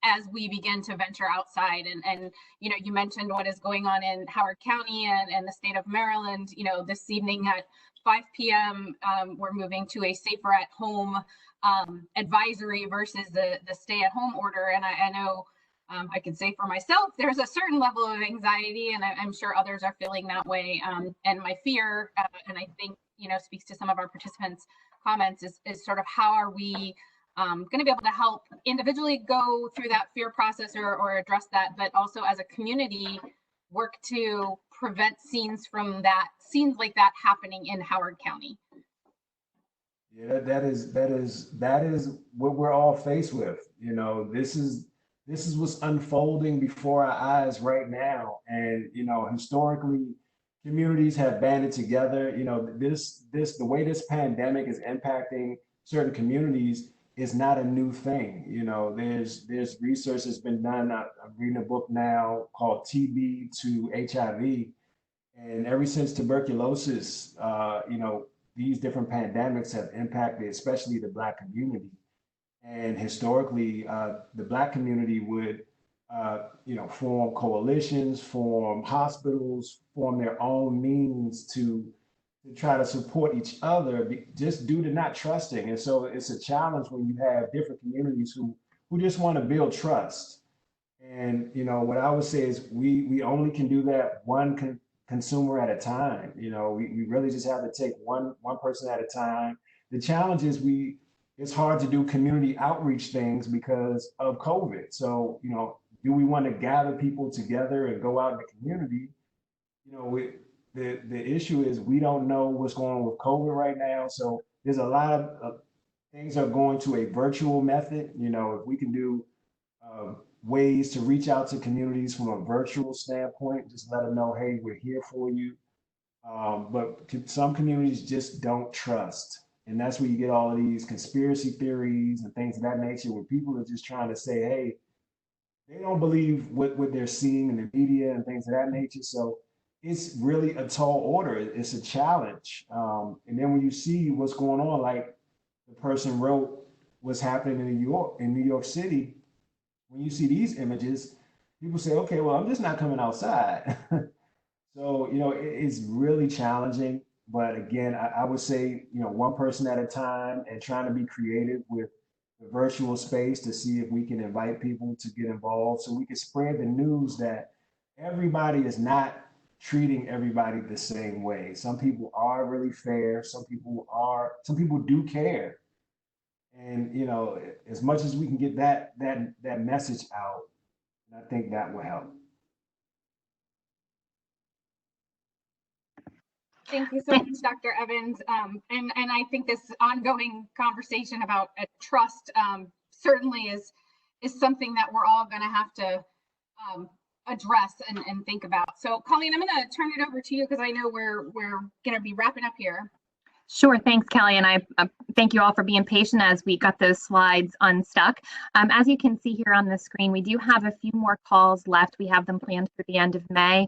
[SPEAKER 1] as we begin to venture outside. And you mentioned what is going on in Howard County and the state of Maryland. This evening at 5 p.m. We're moving to a safer at home advisory versus the stay-at-home order. And I know I can say for myself, there's a certain level of anxiety, and I'm sure others are feeling that way. And my fear, and I think speaks to some of our participants' comments, is sort of how are we going to be able to help individually go through that fear process or address that, but also as a community work to prevent scenes like that happening in Howard County.
[SPEAKER 4] Yeah, that is what we're all faced with. This is what's unfolding before our eyes right now. And historically, communities have banded together. The way this pandemic is impacting certain communities is not a new thing. There's research that's been done. I'm reading a book now called TB to HIV, and ever since tuberculosis, these different pandemics have impacted, especially the Black community. And historically, the Black community would, form coalitions, form hospitals, form their own means to try to support each other, just due to not trusting. And so it's a challenge when you have different communities who just want to build trust. And what I would say is we only can do that one consumer at a time. We really just have to take one person at a time. The challenge is it's hard to do community outreach things because of COVID. So, do we want to gather people together and go out in the community? The issue is we don't know what's going on with COVID right now. So there's a lot of things are going to a virtual method. If we can do ways to reach out to communities from a virtual standpoint, just let them know, hey, we're here for you. But some communities just don't trust. And that's where you get all of these conspiracy theories and things of that nature, where people are just trying to say, hey, they don't believe what they're seeing in the media and things of that nature. So it's really a tall order. It's a challenge. And then when you see what's going on, like the person wrote what's happening in New York City, when you see these images, people say, okay, well, I'm just not coming outside. So, it's really challenging. But again, I would say, one person at a time, and trying to be creative with the virtual space to see if we can invite people to get involved, so we can spread the news that everybody is not treating everybody the same way. Some people are really fair. Some people do care. And, as much as we can get that message out, I think that will help.
[SPEAKER 1] Thank you so much, Dr. Evans. And I think this ongoing conversation about trust certainly is something that we're all going to have to address and think about. So, Colleen, I'm going to turn it over to you because I know we're going to be wrapping up here.
[SPEAKER 3] Sure. Thanks, Kelly. And I thank you all for being patient as we got those slides unstuck. As you can see here on the screen, we do have a few more calls left. We have them planned for the end of May.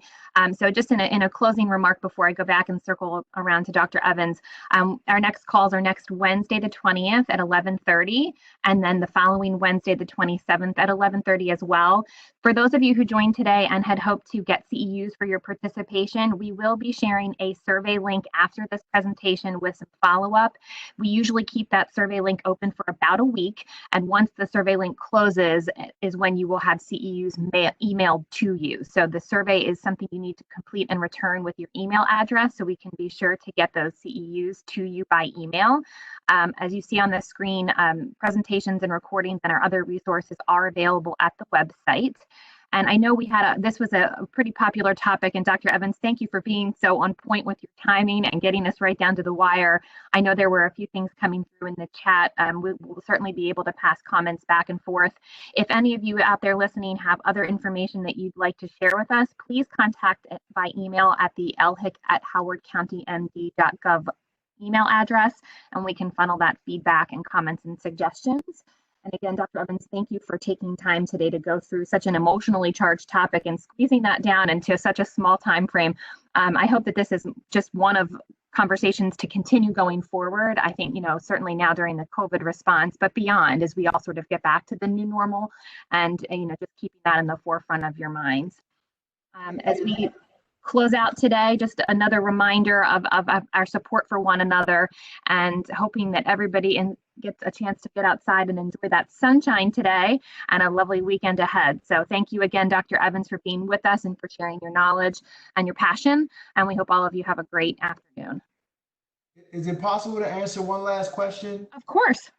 [SPEAKER 3] So just in a closing remark before I go back and circle around to Dr. Evans, our next calls are next Wednesday, the 20th at 11:30, and then the following Wednesday, the 27th at 11:30 as well. For those of you who joined today and had hoped to get CEUs for your participation, we will be sharing a survey link after this presentation with with some follow-up. We usually keep that survey link open for about a week, and once the survey link closes is when you will have CEUs emailed to you. So the survey is something you need to complete and return with your email address, so we can be sure to get those CEUs to you by email. As you see on the screen, presentations and recordings and our other resources are available at the website. And I know this was a pretty popular topic, and Dr. Evans, thank you for being so on point with your timing and getting us right down to the wire. I know there were a few things coming through in the chat. We will certainly be able to pass comments back and forth. If any of you out there listening have other information that you'd like to share with us, please contact it by email at the lhic@howardcountymd.gov email address, and we can funnel that feedback and comments and suggestions. And again, Dr. Evans, thank you for taking time today to go through such an emotionally charged topic and squeezing that down into such a small time frame. I hope that this is just one of conversations to continue going forward. I think, certainly now during the COVID response, but beyond, as we all sort of get back to the new normal, and, just keeping that in the forefront of your minds. As we close out today, just another reminder of our support for one another, and hoping that everybody gets a chance to get outside and enjoy that sunshine today and a lovely weekend ahead. So thank you again, Dr. Evans, for being with us and for sharing your knowledge and your passion. And we hope all of you have a great afternoon.
[SPEAKER 4] Is it possible to answer one last question?
[SPEAKER 3] Of course.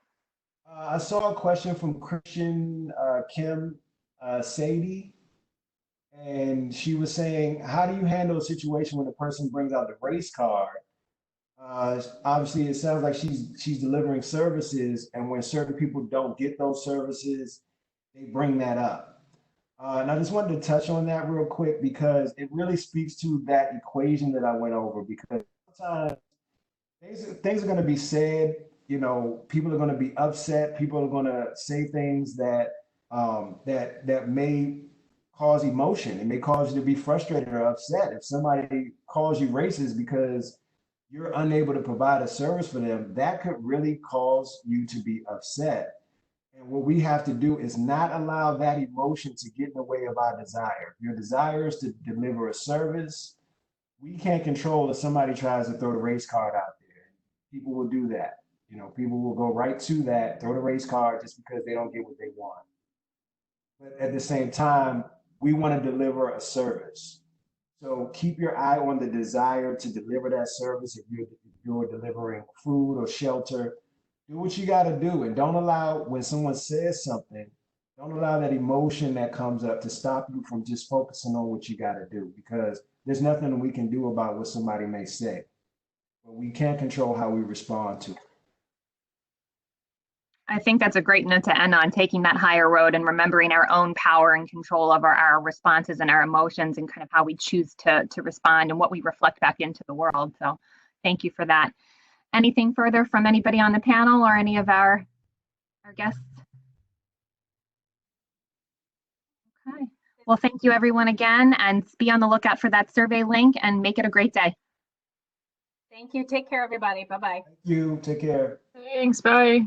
[SPEAKER 4] I saw a question from Christian Kim Sadie. And she was saying, how do you handle a situation when the person brings out the race card? Obviously, it sounds like she's delivering services, and when certain people don't get those services, they bring that up. And I just wanted to touch on that real quick because it really speaks to that equation that I went over. Because sometimes things are going to be said, people are going to be upset, people are going to say things that that may cause emotion. It may cause you to be frustrated or upset. If somebody calls you racist because you're unable to provide a service for them, that could really cause you to be upset. And what we have to do is not allow that emotion to get in the way of our desire. Your desire is to deliver a service. We can't control if somebody tries to throw the race card out there. People will do that. People will go right to that, throw the race card just because they don't get what they want. But at the same time, we want to deliver a service. So keep your eye on the desire to deliver that service. If you're delivering food or shelter, do what you got to do. And don't allow, when someone says something, don't allow that emotion that comes up to stop you from just focusing on what you got to do, because there's nothing we can do about what somebody may say. But we can't control how we respond to it.
[SPEAKER 3] I think that's a great note to end on, taking that higher road and remembering our own power and control over our responses and our emotions and kind of how we choose to respond and what we reflect back into the world. So thank you for that. Anything further from anybody on the panel or any of our guests? Okay. Well, thank you everyone again, and be on the lookout for that survey link and make it a great day.
[SPEAKER 1] Thank you. Take care, everybody. Bye-bye.
[SPEAKER 4] Thank you. Take care.
[SPEAKER 2] Thanks. Bye.